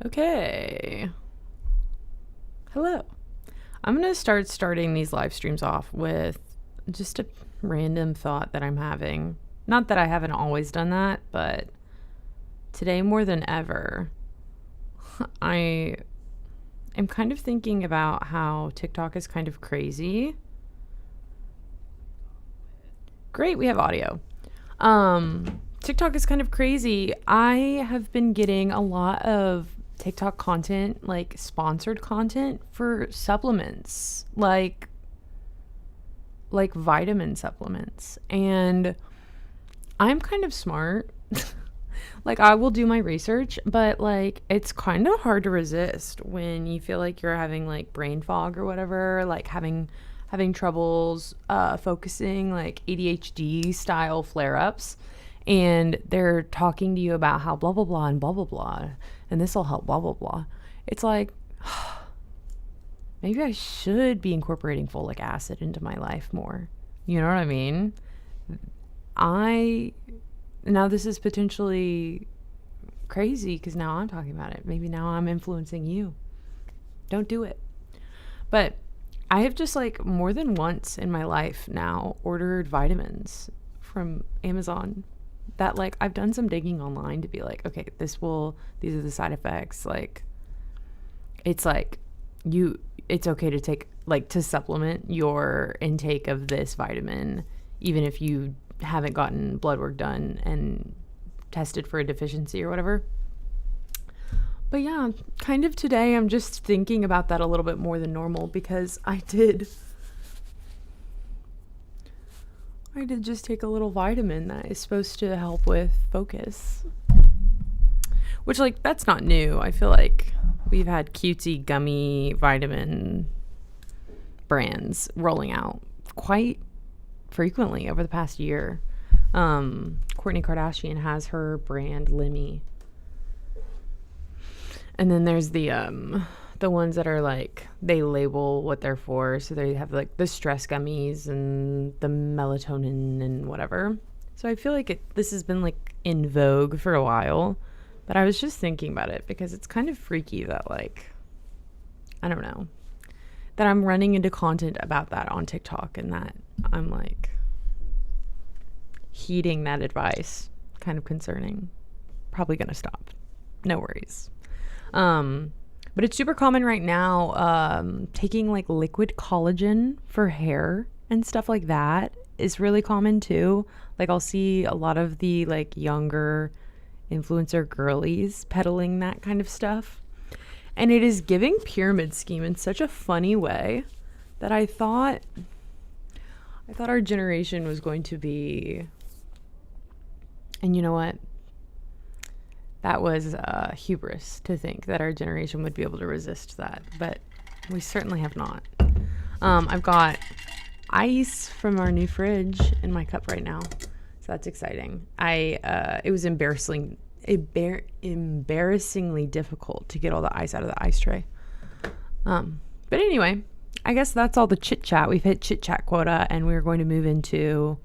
Okay. Hello. I'm going to starting these live streams off with just a random thought that I'm having. Not that I haven't always done that, but today more than ever, I am kind of thinking about how TikTok is kind of crazy. Great, we have audio. TikTok is kind of crazy. I have been getting a lot of TikTok content, like sponsored content for supplements, like vitamin supplements. And I'm kind of smart. Like I will do my research, but like it's kind of hard to resist when you feel like you're having like brain fog or whatever, like having troubles focusing, like ADHD style flare-ups, and they're talking to you about how blah blah blah and blah blah blah and this will help blah blah blah. It's like maybe I should be incorporating folic acid into my life more. You know what I mean? I Now this is potentially crazy because now I'm talking about it. Maybe now I'm influencing you. Don't do it. But I have just like more than once in my life now ordered vitamins from Amazon that like I've done some digging online to be like, okay, these are the side effects. Like it's like it's okay to take, like, to supplement your intake of this vitamin even if you haven't gotten blood work done and tested for a deficiency or whatever. But yeah, kind of today I'm just thinking about that a little bit more than normal because I did just take a little vitamin that is supposed to help with focus. Which, like, that's not new. I feel like we've had cutesy gummy vitamin brands rolling out quite frequently over the past year. Kourtney Kardashian has her brand Lemmy. And then there's the ones that are like, they label what they're for. So they have like the stress gummies and the melatonin and whatever. So I feel like this has been like in vogue for a while. But I was just thinking about it because it's kind of freaky that, like, I don't know, that I'm running into content about that on TikTok and that I'm like heeding that advice. Kind of concerning. Probably gonna stop. No worries. But it's super common right now. Taking like liquid collagen for hair and stuff like that is really common too. Like I'll see a lot of the like younger influencer girlies peddling that kind of stuff. And it is giving pyramid scheme in such a funny way that I thought our generation was going to be, and you know what? That was hubris to think that our generation would be able to resist that, but we certainly have not. I've got ice from our new fridge in my cup right now, so that's exciting. It was embarrassingly difficult to get all the ice out of the ice tray. But anyway, I guess that's all the chit chat. We've hit chit chat quota, and we're going to move into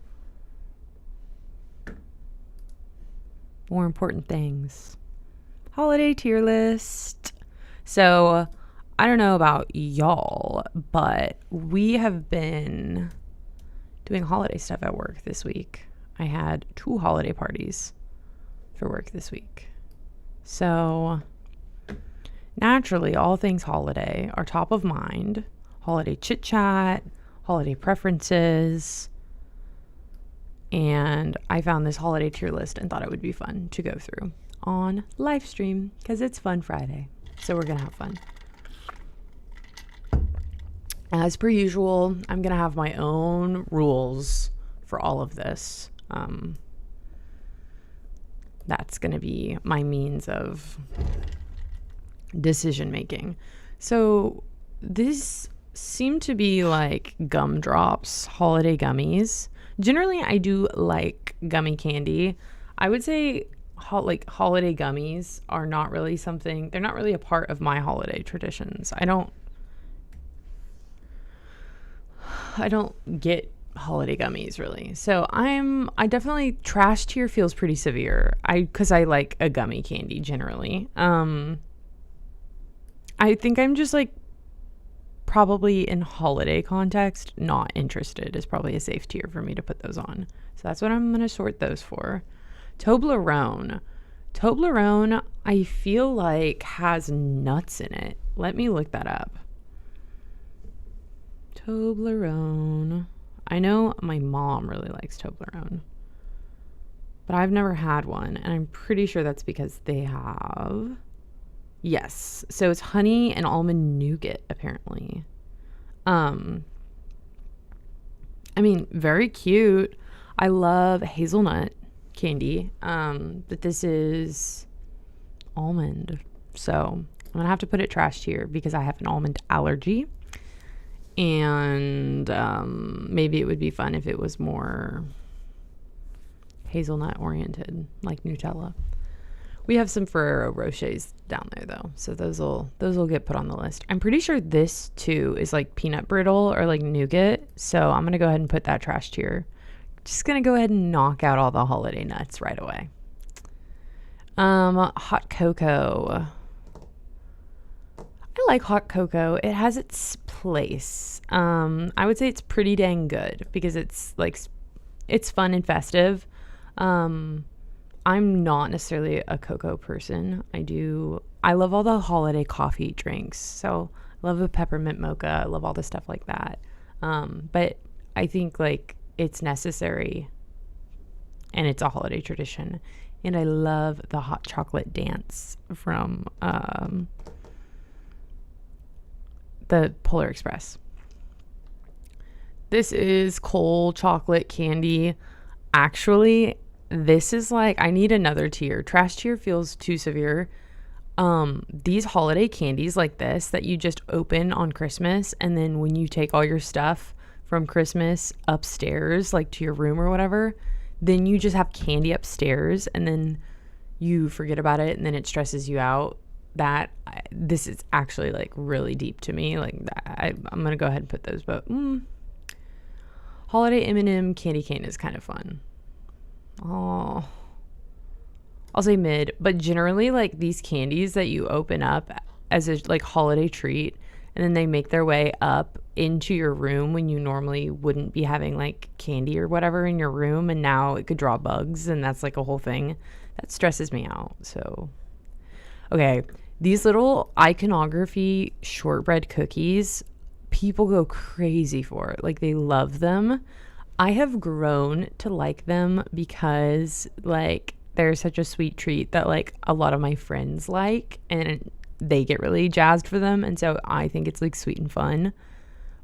more important things. Holiday tier list. So I don't know about y'all, but we have been doing holiday stuff at work this week. I had 2 holiday parties for work this week. So naturally, all things holiday are top of mind. Holiday chit chat, holiday preferences. And I found this holiday tier list and thought it would be fun to go through on live stream because it's Fun Friday. So we're going to have fun. As per usual, I'm going to have my own rules for all of this. That's going to be my means of decision making. So these seem to be like gumdrops, holiday gummies. Generally, I do like gummy candy. I would say holiday gummies are not really something, they're not really a part of my holiday traditions. I don't get holiday gummies really. So I definitely, trash tier feels pretty severe. Because I like a gummy candy generally. I think I'm just like probably in holiday context not interested is probably a safe tier for me to put those on. So that's what I'm going to sort those for. Toblerone. Toblerone, I feel like has nuts in it. Let me look that up. Toblerone. I know my mom really likes Toblerone, but I've never had one, and I'm pretty sure that's because they have... Yes, so it's honey and almond nougat, apparently. I mean, very cute. I love hazelnut candy, but this is almond. So I'm gonna have to put it trash tier because I have an almond allergy. And maybe it would be fun if it was more hazelnut oriented, like Nutella. We have some Ferrero Rochers down there though, so those will get put on the list. I'm pretty sure this too is like peanut brittle or like nougat, so I'm gonna go ahead and put that trash tier. Just gonna go ahead and knock out all the holiday nuts right away. Hot cocoa. I like hot cocoa. It has its place. I would say it's pretty dang good because it's like it's fun and festive. I'm not necessarily a cocoa person. I love all the holiday coffee drinks. So I love a peppermint mocha. I love all the stuff like that. But I think like it's necessary and it's a holiday tradition. And I love the hot chocolate dance from the Polar Express. This is cold chocolate candy. Actually, this is like, I need another tier. Trash tier feels too severe. These holiday candies like this that you just open on Christmas, and then when you take all your stuff from Christmas upstairs, like to your room or whatever, then you just have candy upstairs and then you forget about it and then it stresses you out. This is actually like really deep to me. Like I'm gonna go ahead and put those, but holiday M&M candy cane is kind of fun. Oh, I'll say mid, but generally like these candies that you open up as a like holiday treat and then they make their way up into your room when you normally wouldn't be having like candy or whatever in your room, and now it could draw bugs and that's like a whole thing that stresses me out. So okay, these little iconography shortbread cookies, people go crazy for it. Like they love them. I have grown to like them because like they're such a sweet treat that like a lot of my friends like, and they get really jazzed for them. And so I think it's like sweet and fun,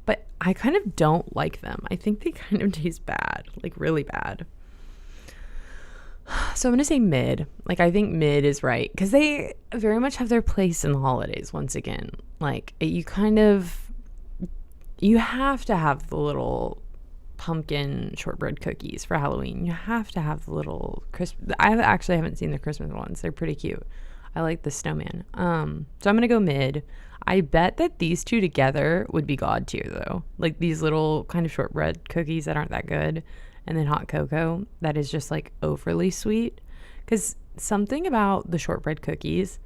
but I kind of don't like them. I think they kind of taste bad, like really bad. So I'm going to say mid. Like I think mid is right because they very much have their place in the holidays once again. Like you have to have the little pumpkin shortbread cookies for Halloween. You have to have the little I actually haven't seen the Christmas ones. They're pretty cute. I like the snowman. So I'm gonna go mid. I bet that these two together would be god tier though. Like these little kind of shortbread cookies that aren't that good, and then hot cocoa that is just like overly sweet. Because something about the shortbread cookies,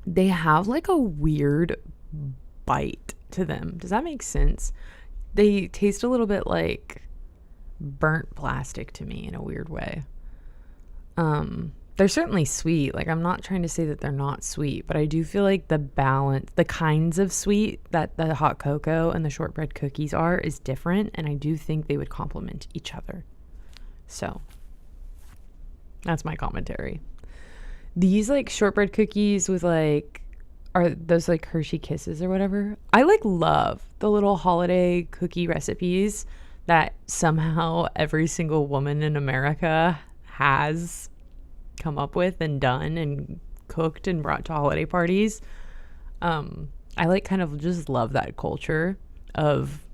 they have like a weird bite to them. Does that make sense? They taste a little bit like burnt plastic to me in a weird way. They're certainly sweet. Like I'm not trying to say that they're not sweet, but I do feel like the balance, the kinds of sweet that the hot cocoa and the shortbread cookies are is different, and I do think they would complement each other. So that's my commentary. These like shortbread cookies with like, are those like Hershey Kisses or whatever? I like love the little holiday cookie recipes that somehow every single woman in America has come up with and done and cooked and brought to holiday parties. I like kind of just love that culture of,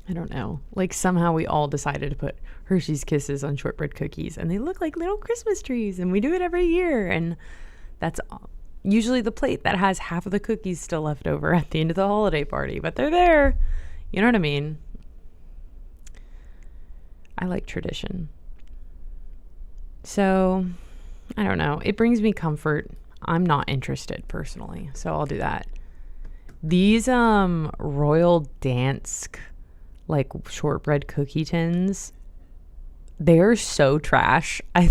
I don't know, like somehow we all decided to put Hershey's Kisses on shortbread cookies and they look like little Christmas trees and we do it every year, and that's usually the plate that has half of the cookies still left over at the end of the holiday party, but they're there. You know what I mean? I like tradition. So, I don't know. It brings me comfort. I'm not interested personally, so I'll do that. These Royal Dansk like shortbread cookie tins, they're so trash. I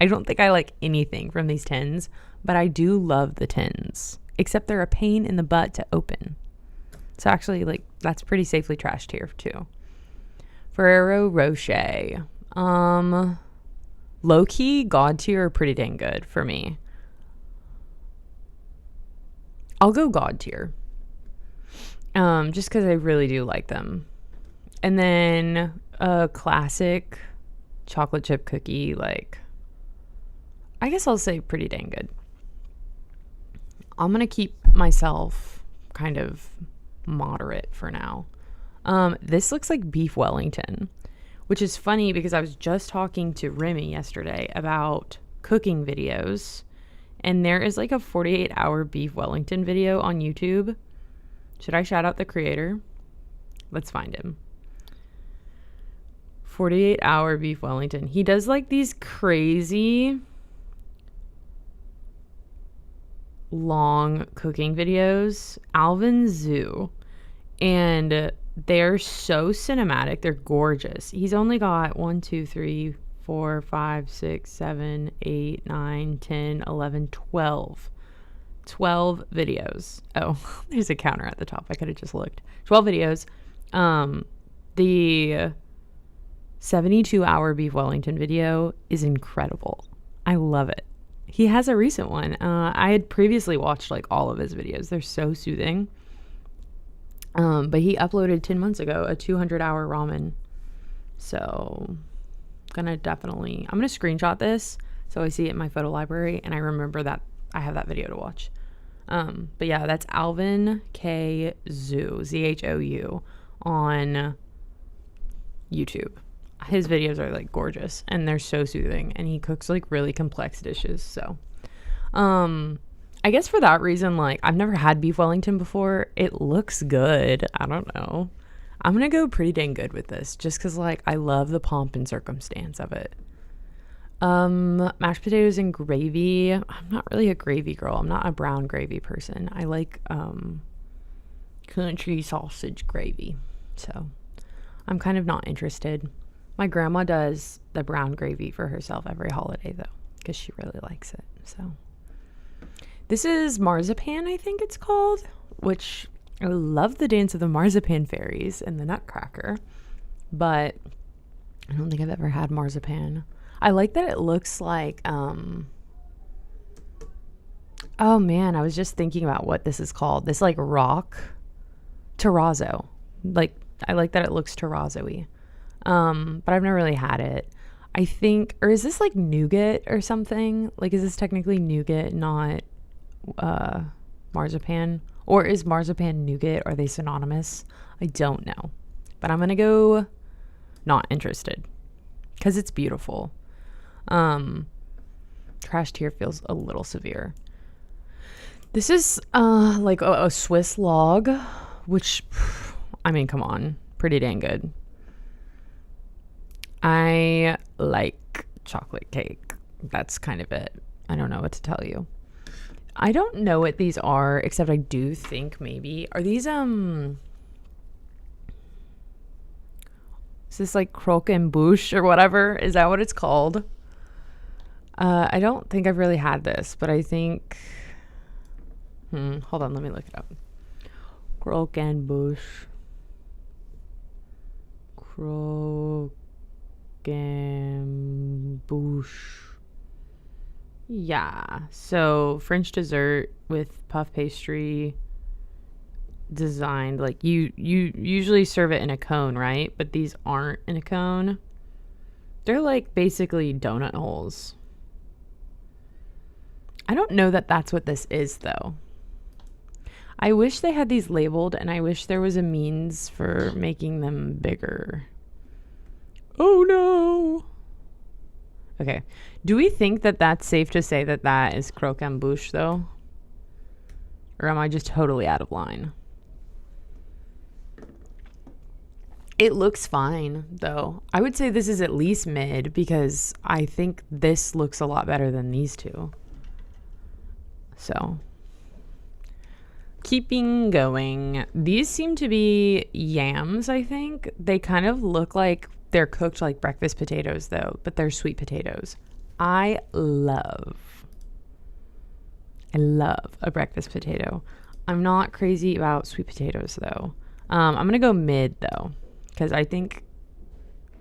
don't think I like anything from these tins, but I do love the tins, except they're a pain in the butt to open. So actually, like, that's pretty safely trashed here too. Ferrero Rocher. Low-key, God tier are pretty dang good for me. I'll go God tier. Just because I really do like them. And then a classic chocolate chip cookie, like, I guess I'll say pretty dang good. I'm going to keep myself kind of moderate for now. This looks like beef Wellington, which is funny because I was just talking to Remy yesterday about cooking videos, and there is like a 48-hour beef Wellington video on YouTube. Should I shout out the creator? Let's find him. 48-hour beef Wellington. He does like these crazy long cooking videos. Alvin Zoo. And they're so cinematic. They're gorgeous. He's only got 1, 2, 3, 4, 5, 6, 7, 8, 9, 10, 11, 12. 12 videos. Oh, there's a counter at the top. I could have just looked. 12 videos. The 72-hour beef Wellington video is incredible. I love it. He has a recent one. I had previously watched like all of his videos. They're so soothing. But he uploaded 10 months ago a 200-hour ramen. So I'm gonna screenshot this so I see it in my photo library and I remember that I have that video to watch. But yeah, that's Alvin K. Zoo, Zhou, on YouTube. His videos are like gorgeous and they're so soothing, and he cooks like really complex dishes. So, I guess for that reason, like, I've never had beef Wellington before. It looks good. I don't know. I'm going to go pretty dang good with this just because, like, I love the pomp and circumstance of it. Mashed potatoes and gravy. I'm not really a gravy girl. I'm not a brown gravy person. I like country sausage gravy. So I'm kind of not interested. My grandma does the brown gravy for herself every holiday, though, because she really likes it. So this is marzipan, I think it's called, which I love the dance of the marzipan fairies and the nutcracker, but I don't think I've ever had marzipan. I like that it looks like, oh man, I was just thinking about what this is called. This like rock terrazzo. Like, I like that it looks terrazzo-y. But I've never really had it. I think, or is this like nougat or something? Like, is this technically nougat, not marzipan? Or is marzipan nougat? Are they synonymous? I don't know. But I'm gonna go not interested because it's beautiful. Trash tier feels a little severe. This is like a Swiss log, which, I mean, come on, pretty dang good. I like chocolate cake. That's kind of it. I don't know what to tell you. I don't know what these are, except I do think maybe, are these, is this like croque and bouche or whatever? Is that what it's called? I don't think I've really had this, but I think, hold on, let me look it up. Croque and bouche. Croque and bouche. Yeah, so French dessert with puff pastry designed, like you usually serve it in a cone, right? But these aren't in a cone. They're like basically donut holes. I don't know that that's what this is, though. I wish they had these labeled, and I wish there was a means for making them bigger. Oh no. Okay. Do we think that that's safe to say that that is croque en bouche, though? Or am I just totally out of line? It looks fine, though. I would say this is at least mid because I think this looks a lot better than these two. So keeping going. These seem to be yams, I think. They kind of look like they're cooked like breakfast potatoes, though, but they're sweet potatoes. I love a breakfast potato. I'm not crazy about sweet potatoes, though. I'm going to go mid, though, because I think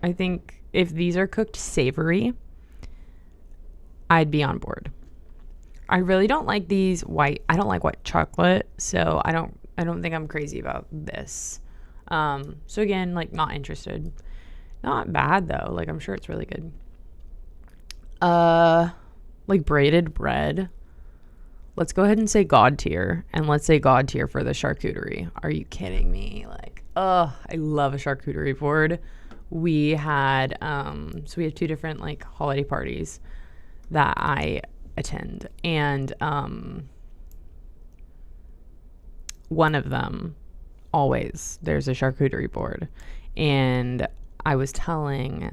if these are cooked savory, I'd be on board. I really don't like these white. I don't like white chocolate, so I don't think I'm crazy about this. So again, like, not interested. Not bad though. Like, I'm sure it's really good. Like braided bread. Let's go ahead and say God tier, and let's say God tier for the charcuterie. Are you kidding me? Like, I love a charcuterie board. We had so we have 2 different like holiday parties that I attend, and one of them, always there's a charcuterie board. And I was telling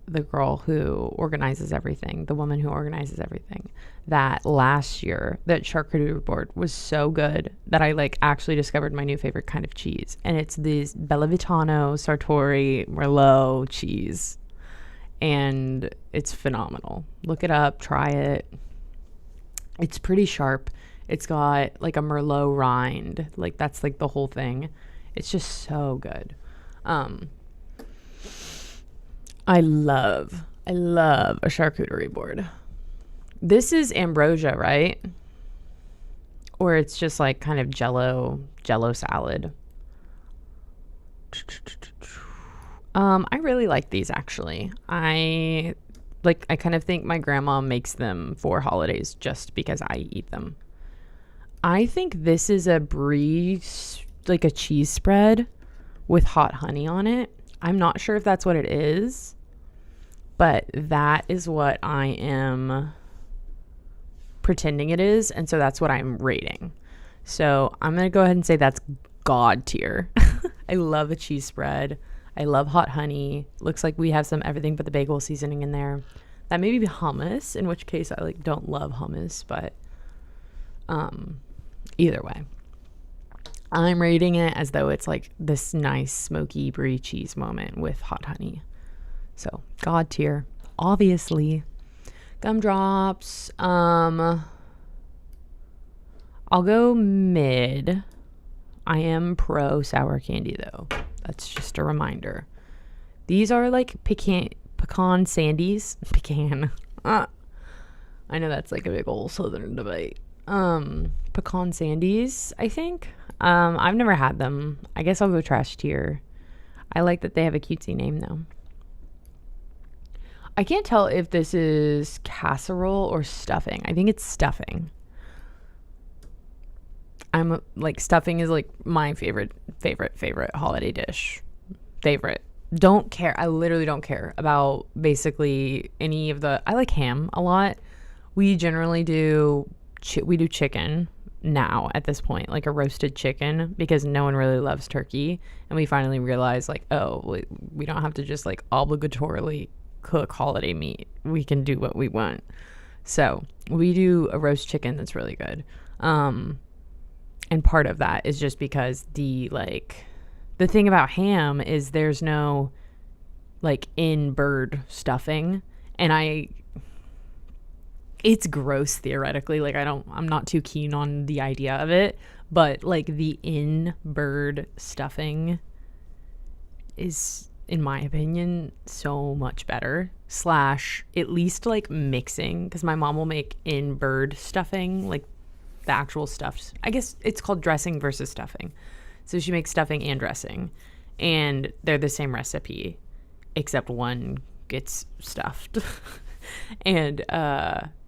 the girl who organizes everything, the woman who organizes everything, that last year that charcuterie board was so good that I like actually discovered my new favorite kind of cheese, and it's this Bellavitano Sartori Merlot cheese, and it's phenomenal. Look it up, try it. It's pretty sharp. It's got like a Merlot rind. Like, that's like the whole thing. It's just so good. I love a charcuterie board. This is ambrosia, right? Or it's just like kind of jello salad. I really like these, actually. I kind of think my grandma makes them for holidays just because I eat them. I think this is a brie, like a cheese spread with hot honey on it. I'm not sure if that's what it is, but that is what I am pretending it is, and so that's what I'm rating. So I'm going to go ahead and say that's God tier. I love a cheese spread. I love hot honey. Looks like we have some everything but the bagel seasoning in there. That may be hummus, in which case I like don't love hummus, but either way, I'm rating it as though it's like this nice smoky brie cheese moment with hot honey. So God tier, obviously. Gumdrops. I'll go mid. I am pro sour candy though. That's just a reminder. These are like pecan sandies. Pecan. I know that's like a big old southern debate. Pecan sandies, I think. I've never had them. I guess I'll go trash tier. I like that they have a cutesy name though. I can't tell if this is casserole or stuffing. I think it's stuffing. I'm like, stuffing is like my favorite holiday dish. Favorite. Don't care. I literally don't care about basically any of the. I like ham a lot. We generally do chicken now at this point, like a roasted chicken, because no one really loves turkey, and we finally realized like, oh, we don't have to just like obligatorily cook holiday meat. We can do what we want. So we do a roast chicken that's really good. And part of that is just because the thing about ham is there's no like in-bird stuffing, and it's gross theoretically. Like, I'm not too keen on the idea of it, but like the in-bird stuffing is, in my opinion, so much better. / at least like mixing, because my mom will make in-bird stuffing, like the actual stuffed. I guess it's called dressing versus stuffing. So she makes stuffing and dressing, and they're the same recipe, except one gets stuffed. And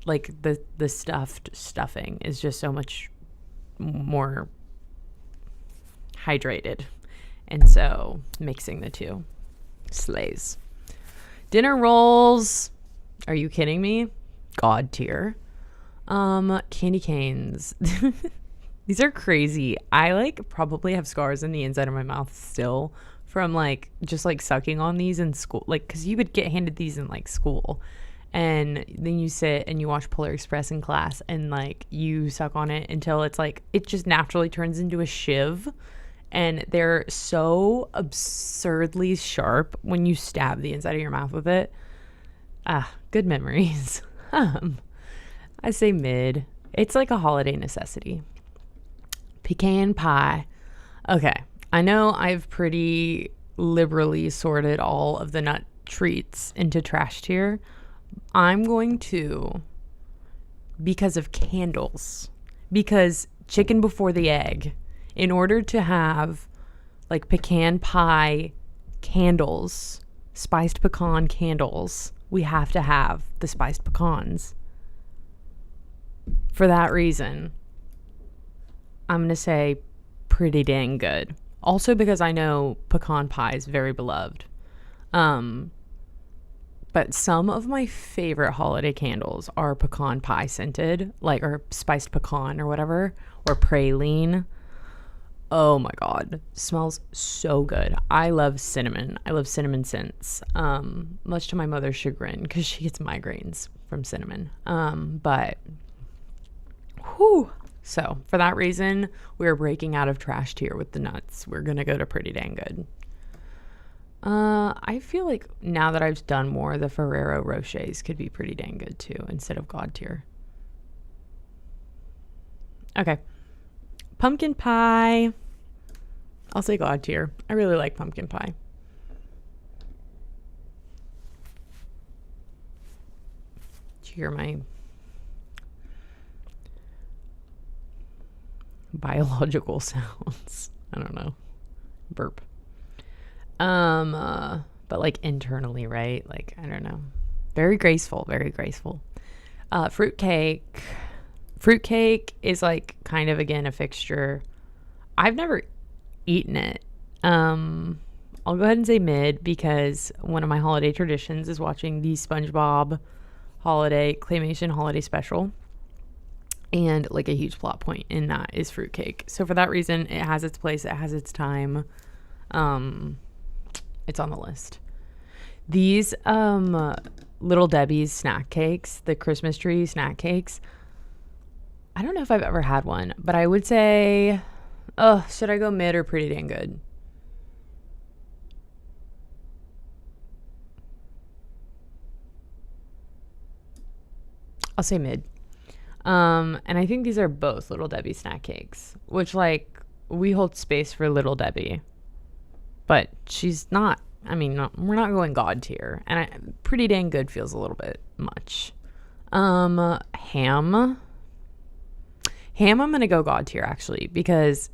like the stuffed stuffing is just so much more hydrated, and so mixing the two slays. Dinner rolls, are you kidding me? God tier. Candy canes. These are crazy. I like probably have scars in the inside of my mouth still from like just like sucking on these in school, like because you would get handed these in like school, And then you sit and you watch Polar Express in class and like you suck on it until it's like it just naturally turns into a shiv. And they're so absurdly sharp when you stab the inside of your mouth with it. Good memories. I say mid. It's like a holiday necessity. Pecan pie. Okay, I know I've pretty liberally sorted all of the nut treats into trash tier. I'm going to, because of candles, because chicken before the egg, in order to have like pecan pie candles, spiced pecan candles, we have to have the spiced pecans. For that reason, I'm going to say pretty dang good. Also because I know pecan pie is very beloved. But some of my favorite holiday candles are pecan pie scented, like, or spiced pecan or whatever, or praline. Oh my God. Smells so good. I love cinnamon. I love cinnamon scents, much to my mother's chagrin because she gets migraines from cinnamon. But, whew. So for that reason, we're breaking out of trash tier with the nuts. We're going to go to pretty dang good. I feel like now that I've done more, the Ferrero Rochers could be pretty dang good too, instead of God tier. Okay. Pumpkin pie. I'll say God tier. I really like pumpkin pie. Did you hear my biological sounds? I don't know. Burp. But like internally, right? Like, I don't know. Very graceful, very graceful. Fruitcake. Fruitcake is like kind of, again, a fixture. I've never eaten it. I'll go ahead and say mid because one of my holiday traditions is watching the SpongeBob claymation holiday special. And like a huge plot point in that is fruitcake. So for that reason, it has its place. It has its time. It's on the list. These Little Debbie's snack cakes, the Christmas tree snack cakes, I don't know if I've ever had one, but I would say, should I go mid or pretty dang good? I'll say mid. And I think these are both Little Debbie snack cakes, which, like, we hold space for Little Debbie, but she's not, we're not going God tier, and pretty dang good feels a little bit much. Ham, I'm going to go God tier, actually, because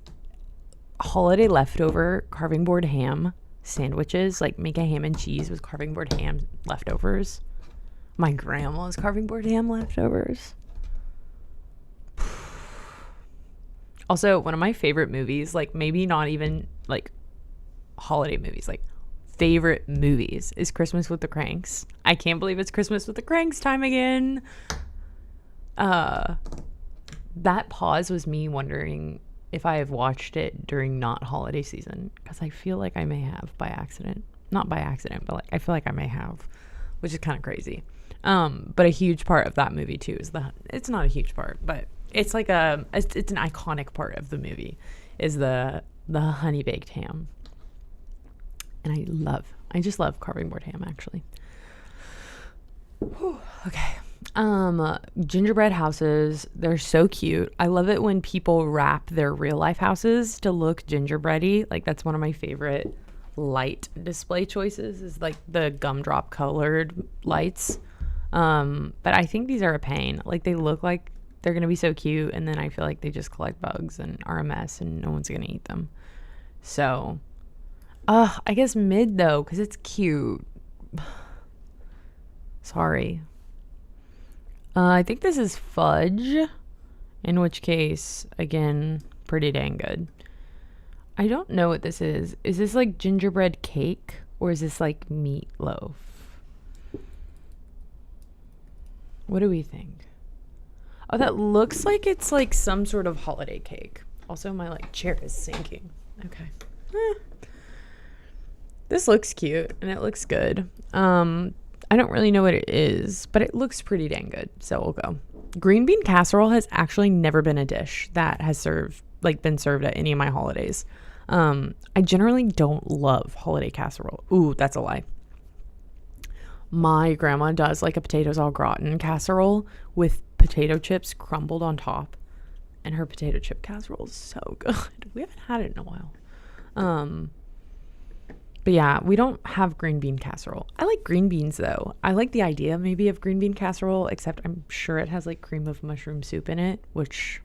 holiday leftover carving board ham sandwiches, like make a ham and cheese with carving board ham leftovers. My grandma's carving board ham leftovers. Also, one of my favorite movies, like maybe not even like holiday movies, like favorite movies, is Christmas with the Cranks. I can't believe it's Christmas with the Cranks time again. That pause was me wondering if I have watched it during not holiday season, because I feel like I may have by accident. Not by accident, but like I feel like I may have, which is kind of crazy. But a huge part of that movie too is it's not a huge part, but it's like it's an iconic part of the movie is the honey baked ham. And I just love carving board ham, actually. Whew, okay. Gingerbread houses, they're so cute. I love it when people wrap their real life houses to look gingerbready. Like, that's one of my favorite light display choices, is like the gumdrop colored lights. But I think these are a pain. Like, they look like they're gonna be so cute, and then I feel like they just collect bugs and are a mess and no one's gonna eat them. So I guess mid though, because it's cute. Sorry. I think this is fudge, in which case, again, pretty dang good. I don't know what this is. Is this like gingerbread cake, or is this like meatloaf? What do we think? Oh, that looks like it's like some sort of holiday cake. Also, my like chair is sinking. Okay. This looks cute and it looks good. I don't really know what it is, but it looks pretty dang good. So we'll go. Green bean casserole has actually never been a dish that has been served at any of my holidays. I generally don't love holiday casserole. Ooh, that's a lie. My grandma does like a potatoes au gratin casserole with potato chips crumbled on top. And her potato chip casserole is so good. We haven't had it in a while. But yeah, we don't have green bean casserole. I like green beans though. I like the idea maybe of green bean casserole, except I'm sure it has like cream of mushroom soup in it, which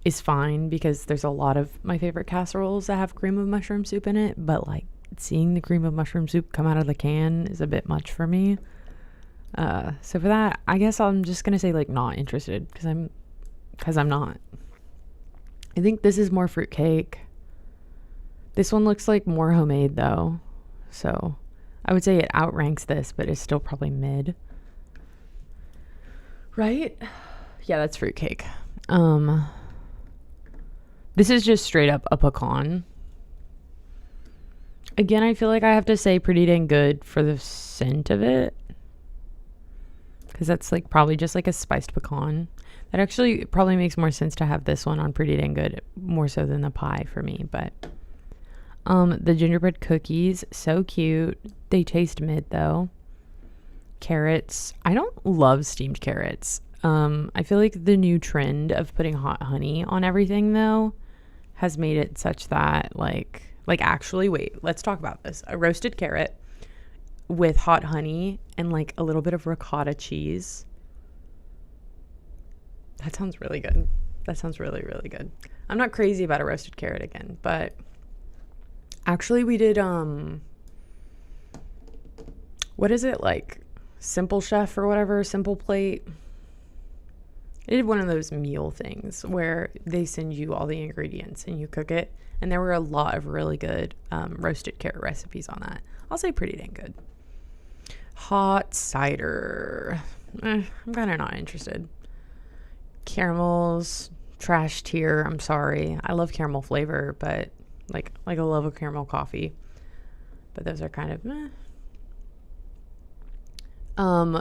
is fine because there's a lot of my favorite casseroles that have cream of mushroom soup in it. But like seeing the cream of mushroom soup come out of the can is a bit much for me. So for that, I guess I'm just going to say like not interested because I'm not. I think this is more fruitcake. This one looks like more homemade though. So I would say it outranks this, but it's still probably mid. Right? Yeah, that's fruitcake. This is just straight up a pecan. Again, I feel like I have to say pretty dang good for the scent of it. Because that's like probably just like a spiced pecan. That actually probably makes more sense to have this one on pretty dang good more so than the pie for me, but the gingerbread cookies, so cute. They taste mid though. Carrots. I don't love steamed carrots. I feel like the new trend of putting hot honey on everything though has made it such that like actually wait, let's talk about this. A roasted carrot with hot honey and like a little bit of ricotta cheese. That sounds really good. That sounds really, really good. I'm not crazy about a roasted carrot again, but actually we did, what is it, like Simple Chef or whatever, Simple Plate. I did one of those meal things where they send you all the ingredients and you cook it. And there were a lot of really good roasted carrot recipes on that. I'll say pretty dang good. Hot cider. I'm kind of not interested. Caramels, trash tier. I'm sorry. I love caramel flavor, but like I love a caramel coffee. But those are kind of meh.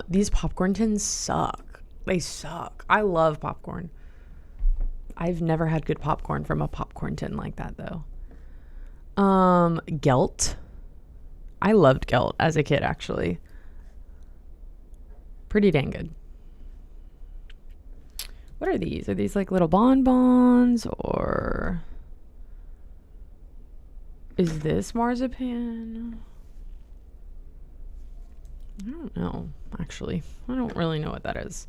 These popcorn tins suck. They suck. I love popcorn. I've never had good popcorn from a popcorn tin like that though. Gelt. I loved Gelt as a kid actually. Pretty dang good. What are these? Are these like little bonbons or is this marzipan? I don't know, actually. I don't really know what that is.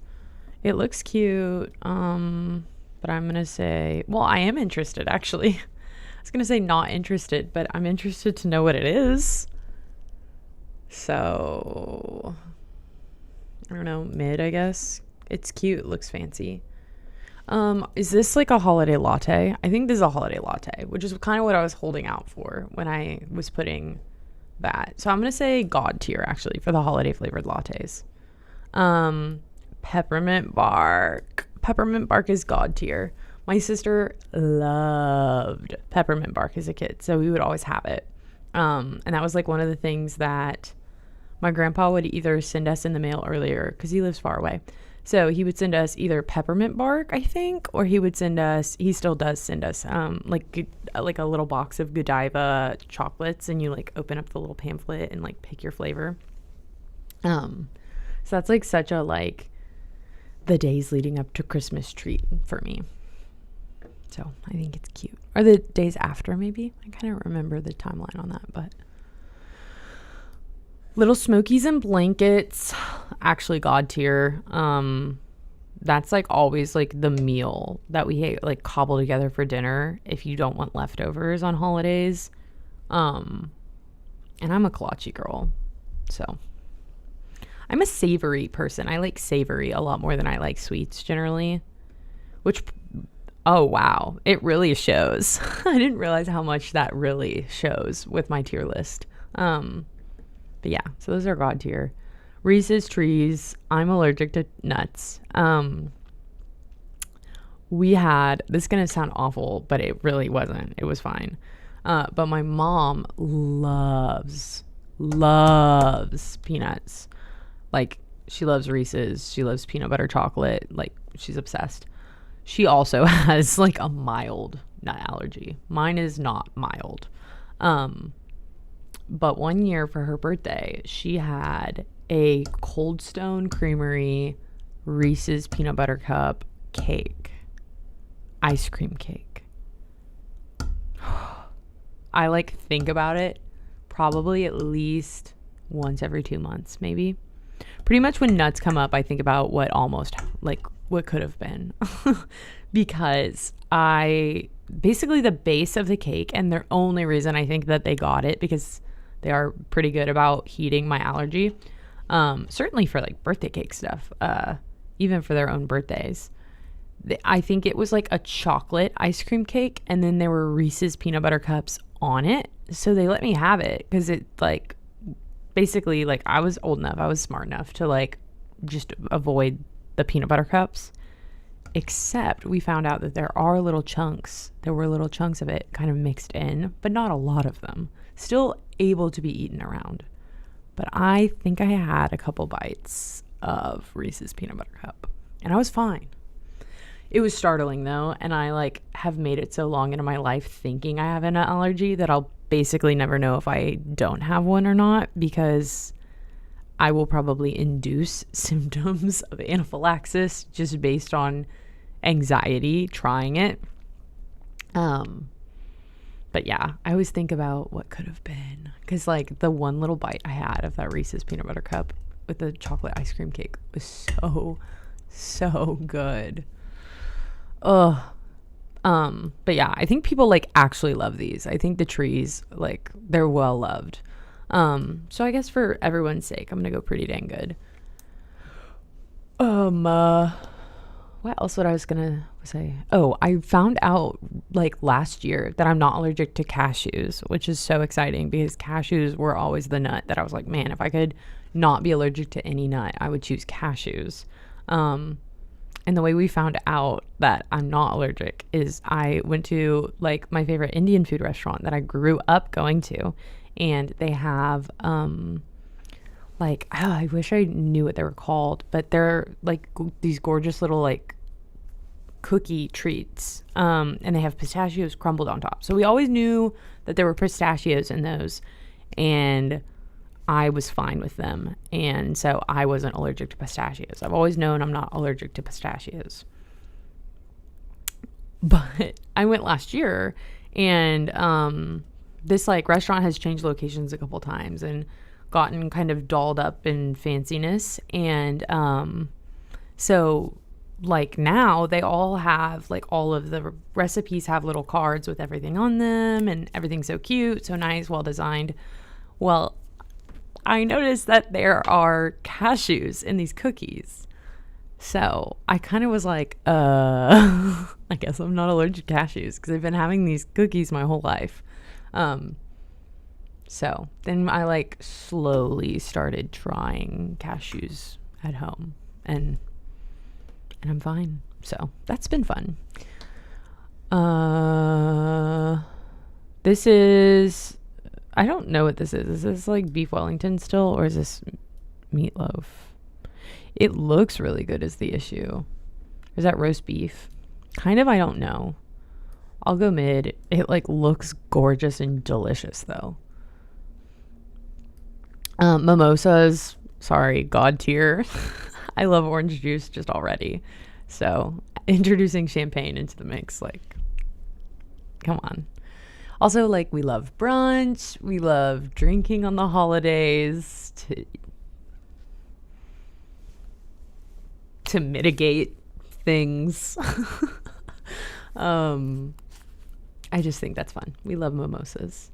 It looks cute, but I'm going to say, well, I am interested, actually. I was going to say not interested, but I'm interested to know what it is. So, I don't know, mid, I guess. It's cute. It looks fancy. Is this like a holiday latte? I think this is a holiday latte, which is kind of what I was holding out for when I was putting that. So I'm going to say God tier actually for the holiday flavored lattes. Peppermint bark. Peppermint bark is God tier. My sister loved peppermint bark as a kid, so we would always have it. And that was like one of the things that my grandpa would either send us in the mail earlier because he lives far away. So he would send us either peppermint bark, I think, or he would send us, he still does send us, like a little box of Godiva chocolates, and you like open up the little pamphlet and like pick your flavor. So that's like such a like the days leading up to Christmas treat for me. So I think it's cute. Or the days after maybe. I kind of remember the timeline on that, but Little Smokies and blankets, actually God tier. That's like always like the meal that we like cobble together for dinner if you don't want leftovers on holidays. And I'm a kolache girl, so I'm a savory person. I like savory a lot more than I like sweets generally, which, oh wow, it really shows. I didn't realize how much that really shows with my tier list. But yeah, so those are God tier. Reese's Trees. I'm allergic to nuts. We had, this is going to sound awful, but it really wasn't. It was fine. But my mom loves loves peanuts. Like, she loves Reese's. She loves peanut butter chocolate. Like, she's obsessed. She also has like a mild nut allergy. Mine is not mild. But one year for her birthday, she had a Cold Stone Creamery Reese's peanut butter cup cake. Ice cream cake. I like think about it probably at least once every 2 months, maybe. Pretty much when nuts come up, I think about what could have been. Because basically the base of the cake, and the only reason I think that they got it, because they are pretty good about heeding my allergy. Certainly for like birthday cake stuff, even for their own birthdays. I think it was like a chocolate ice cream cake, and then there were Reese's peanut butter cups on it. So they let me have it because it like basically like I was old enough, I was smart enough to like just avoid the peanut butter cups. Except we found out that there were little chunks of it kind of mixed in, but not a lot of them. Still able to be eaten around. But I think I had a couple bites of Reese's peanut butter cup, and I was fine. It was startling though, and I like have made it so long into my life thinking I have an allergy that I'll basically never know if I don't have one or not, because I will probably induce symptoms of anaphylaxis just based on anxiety trying it. But yeah, I always think about what could have been, because like the one little bite I had of that Reese's peanut butter cup with the chocolate ice cream cake was so good. Ugh. But yeah, I think people like actually love these. I think the trees, like, they're well loved. So I guess for everyone's sake, I'm gonna go pretty dang good. What else what I was gonna say? Oh, I found out like last year that I'm not allergic to cashews, which is so exciting because cashews were always the nut that I was like, man, if I could not be allergic to any nut, I would choose cashews. And the way we found out that I'm not allergic is I went to like my favorite Indian food restaurant that I grew up going to, and they have I wish I knew what they were called, but they're like these gorgeous little like cookie treats, and they have pistachios crumbled on top. So we always knew that there were pistachios in those, and I was fine with them, and so I wasn't allergic to pistachios. I've always known I'm not allergic to pistachios. But I went last year, and this like restaurant has changed locations a couple times and gotten kind of dolled up in fanciness, and so like now they all have like all of the recipes have little cards with everything on them, and everything's so cute, so nice, well designed. Well, I noticed that there are cashews in these cookies. So I kind of was like, I guess I'm not allergic to cashews because I've been having these cookies my whole life. So then I like slowly started trying cashews at home, and I'm fine. So that's been fun. This is, I don't know what this is. Is this like beef Wellington still, or is this meatloaf? It looks really good is the issue. Is that roast beef? Kind of, I don't know. I'll go mid. It like looks gorgeous and delicious though. Mimosas, sorry, God tier. I love orange juice just already. So introducing champagne into the mix, like, come on. Also, like, we love brunch. We love drinking on the holidays to mitigate things. I just think that's fun. We love mimosas.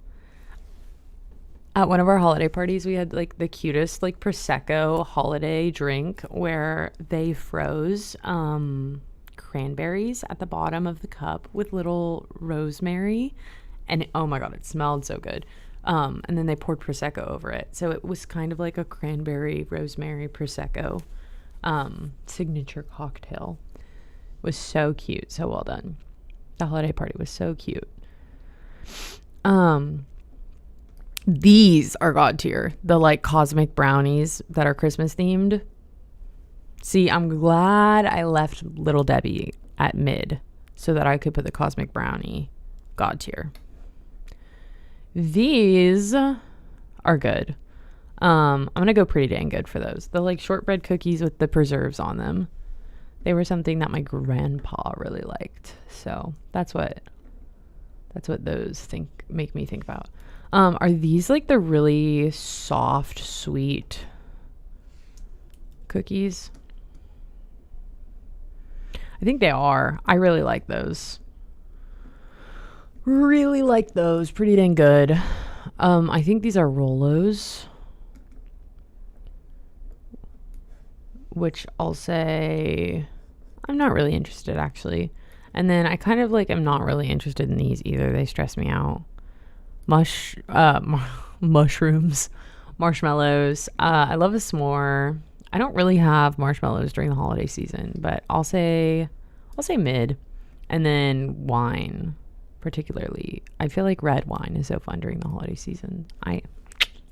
At one of our holiday parties, we had like the cutest like Prosecco holiday drink where they froze cranberries at the bottom of the cup with little rosemary. And oh my God, it smelled so good. And then they poured Prosecco over it. So it was kind of like a cranberry, rosemary Prosecco signature cocktail. It was so cute. So well done. The holiday party was so cute. These are God tier. The like cosmic brownies that are Christmas themed. See, I'm glad I left Little Debbie at mid so that I could put the cosmic brownie God tier. These are good. I'm gonna go pretty dang good for those. The like shortbread cookies with the preserves on them. They were something that my grandpa really liked. So that's what those make me think about. Are these like the really soft, sweet cookies? I think they are. I really like those. Really like those. Pretty dang good. I think these are Rolos, which I'll say I'm not really interested actually. And then I kind of like am not really interested in these either. They stress me out. Mushrooms, marshmallows. I love a s'more. I don't really have marshmallows during the holiday season, but I'll say mid. And then wine, particularly. I feel like red wine is so fun during the holiday season. I'm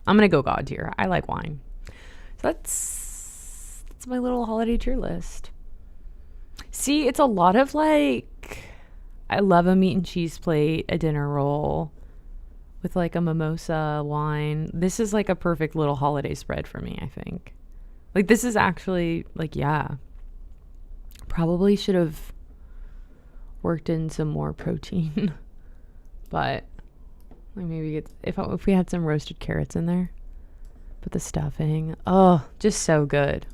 gonna go God tier. I like wine. So that's my little holiday tier list. See, it's a lot of like, I love a meat and cheese plate, a dinner roll with like a mimosa, wine. This is like a perfect little holiday spread for me, I think. Like this is actually like, yeah, probably should have worked in some more protein, but like maybe get, if we had some roasted carrots in there, but the stuffing, oh, just so good.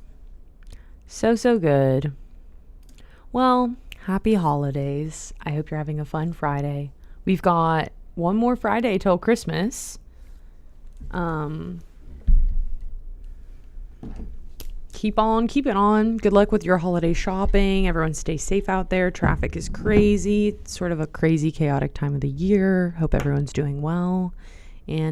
So good. Well, happy holidays. I hope you're having a fun Friday. We've got one more Friday till Christmas. Keep on keeping on. Good luck with your holiday shopping. Everyone stay safe out there. Traffic is crazy. It's sort of a crazy, chaotic time of the year. Hope everyone's doing well. And